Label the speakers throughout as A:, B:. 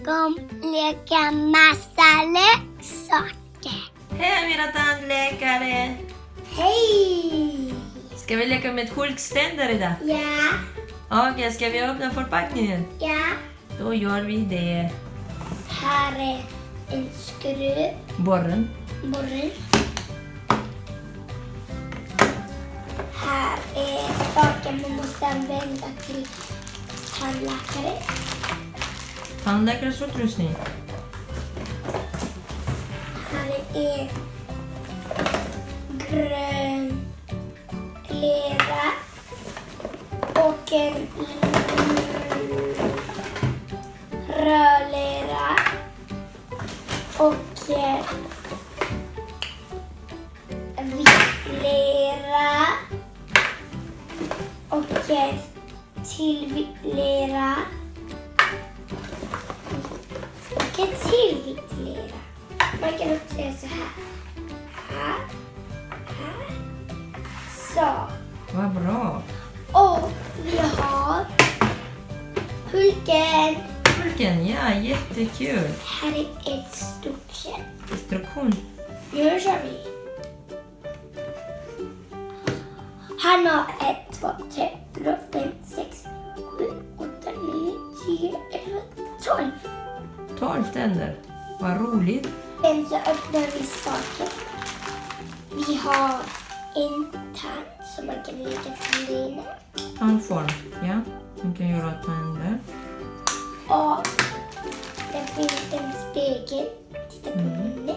A: lagom leka massa leksaker.
B: Hej mina tandläkare!
A: Hej!
B: Ska vi leka med hulkständer idag?
A: Ja,
B: Okej, ska vi öppna förpackningen?
A: ja.
B: Då gör vi det.
A: Här är en skruv.
B: Borren.
A: Här är saker man måste använda till tandläkare.
B: Tandläkares utrustning.
A: Här är grön lera och en röd lera och vit lera och till vit lera och en till vit lera. Man kan också göra så här. Här. Så.
B: Vad bra.
A: Och vi har Hulken.
B: Hulken, ja, jättekul.
A: Här är ett stort kärl.
B: Instruktion.
A: Nu kör vi. Han har 1, 2, 3, 4, 5, 6, 7, 8, 9, 10, 11, 12.
B: 12 tänder. Vad roligt.
A: Sen så öppnar vi saker. Vi har en tand som man kan lägga tänderna.
B: Tandform, ja. Man kan göra tänder.
A: Och det finns en spegel. Titta på munnen.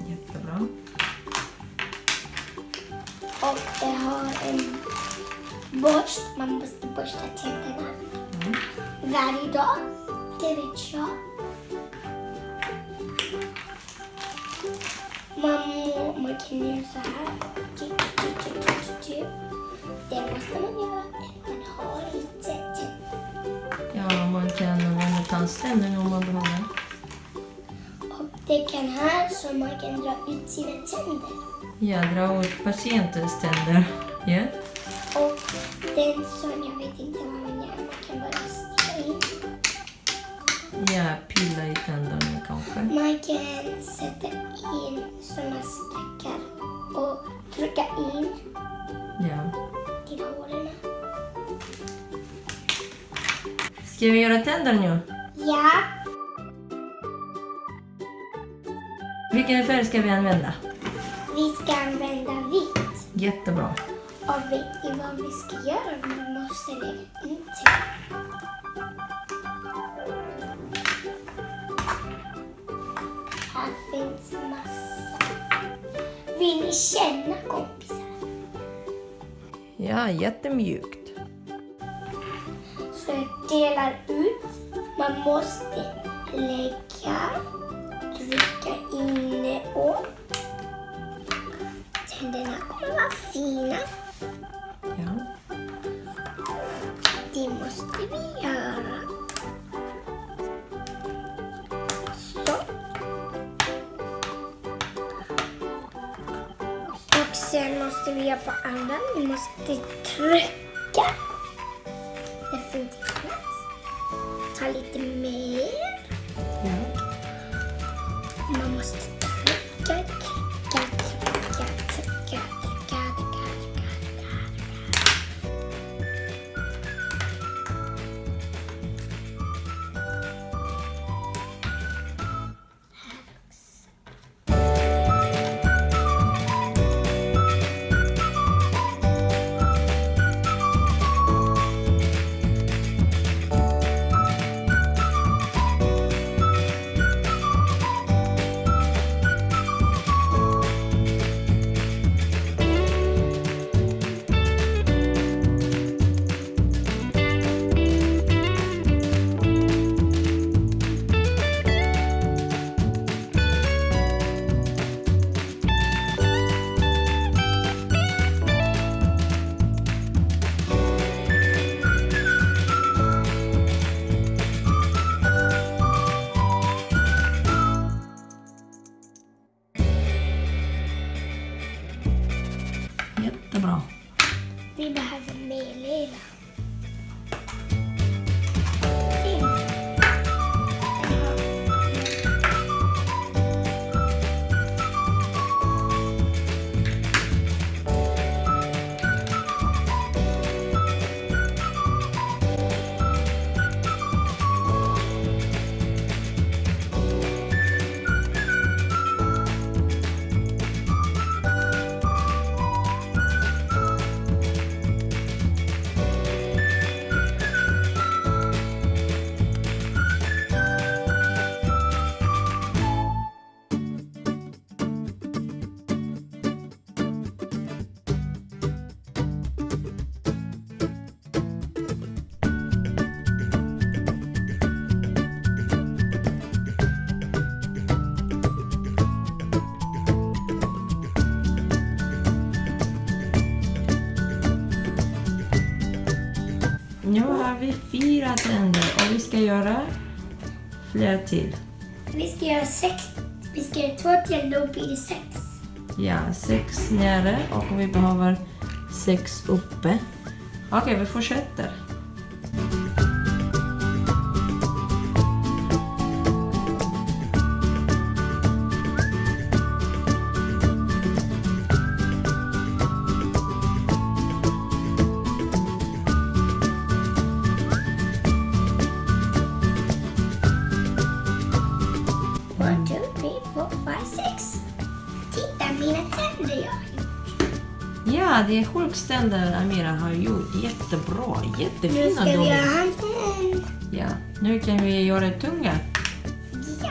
B: Jättebra.
A: Och det har en borst. Man måste borsta tänderna varje dag. Det vet jag. Man kan göra så här. Det måste man göra. Man har inte tänder.
B: Ja, man kan använda tandställning om man behöver.
A: Och det kan här så man kan dra ut sina tänder.
B: Ja, dra ut patientens tänder. Ja.
A: Och den som jag vet inte vad man gör. Man kan bara sticka in.
B: Ja, pilla i tänderna kanske.
A: Man kan sätta in såna streckar och trycka in
B: Ja.
A: till hålen.
B: Ska vi göra tänder nu?
A: Ja,
B: Vilken färg ska vi använda?
A: vi ska använda vitt.
B: Jättebra.
A: Och vet ni vad vi ska göra? Vi måste lägga in till. Här finns massa. Vill ni känna kompisar?
B: Ja, jättemjukt.
A: Så jag delar ut. Man måste lägga, trycka in och tänderna kommer vara fina.
B: Ja.
A: Det måste vi göra. Så. Och sen måste vi göra på andra. Vi måste trycka. Definitivt. Ta lite mer.
B: Ja.
A: Man måste trycka.
B: Jättebra.
A: Vi behöver mer lila.
B: Nu har vi 4 tänder och vi ska göra fler till.
A: Vi ska göra 6. Vi ska göra 2 till, då blir det 6.
B: Ja, 6 nere och vi behöver 6 uppe. Okej, vi fortsätter.
A: One, two, three, four, five, six. Titta mina tänder jag har gjort.
B: Ja, det är Hulkständer Amira har gjort. Jättebra,
A: Nu
B: jättefina
A: ska vi
B: dom.
A: göra handen.
B: Ja, nu kan vi göra tunga.
A: Ja.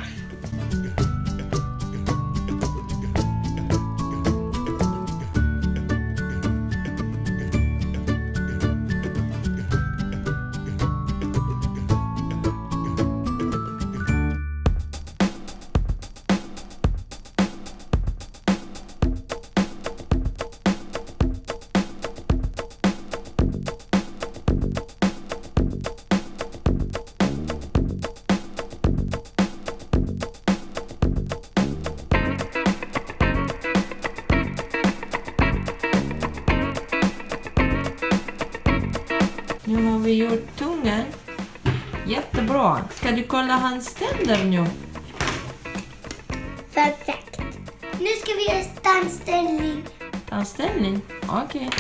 B: Nu har vi gjort tungan. Jättebra. Ska du kolla hans tänder nu?
A: Perfekt. Nu ska vi göra standställning.
B: Anställning? Okej.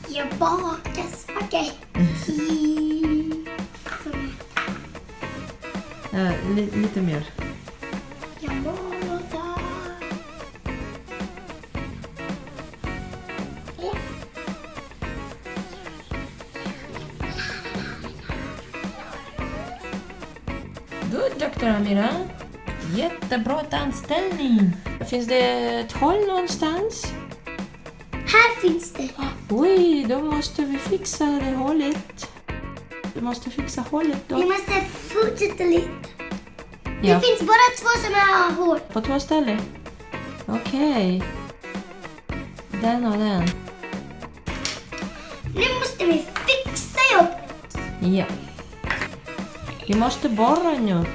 A: Jag bakar spaghetti.
B: Lite mer.
A: Jag bakar. Ja.
B: Good, Dr. Amira. Jättebra anställning. Finns det ett håll någonstans?
A: Här finns det.
B: Oj, då måste vi fixa det hålet. Du måste fixa hålet
A: Vi
B: då.
A: måste fortsätta lite.
B: Ja,
A: Det finns bara 2 sådana här hål.
B: på 2 ställen. Okej. Den och den.
A: Nu måste vi fixa jobbet.
B: Ja. Vi måste borra nu.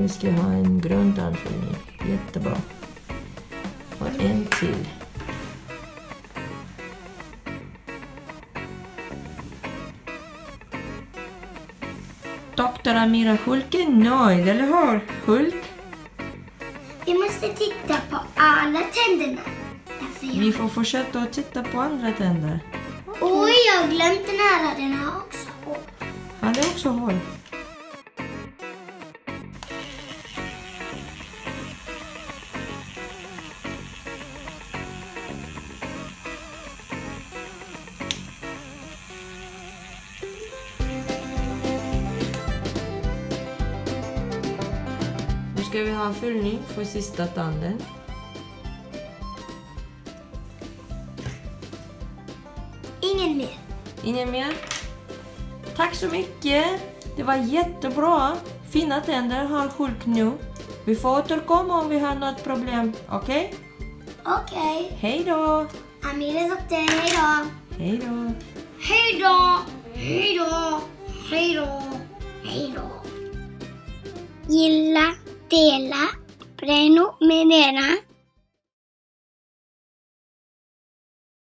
B: Vi ska ha en grön tandfyllning. Jättebra. Och en till. Dr. Amira Hulk är nöjd, eller hur? Hulk?
A: Vi måste titta på alla tänderna.
B: Vi får fortsätta att titta på andra tänder.
A: Oj, jag har glömt den här. Den har också hål.
B: Ja, det är också hål. Nu ska vi ha en fyllning för sista tanden.
A: Ingen mer.
B: Ingen mer? Tack så mycket. Det var jättebra. Fina tänder har Hulk nu. Vi får återkomma om vi har något problem. Okej?
A: Okej.
B: Hej då!
A: Amira doktor, hej då.
B: Hej då!
A: Hej då. Hej då. Hej då. Hej då. Gilla, dela, prenumerera.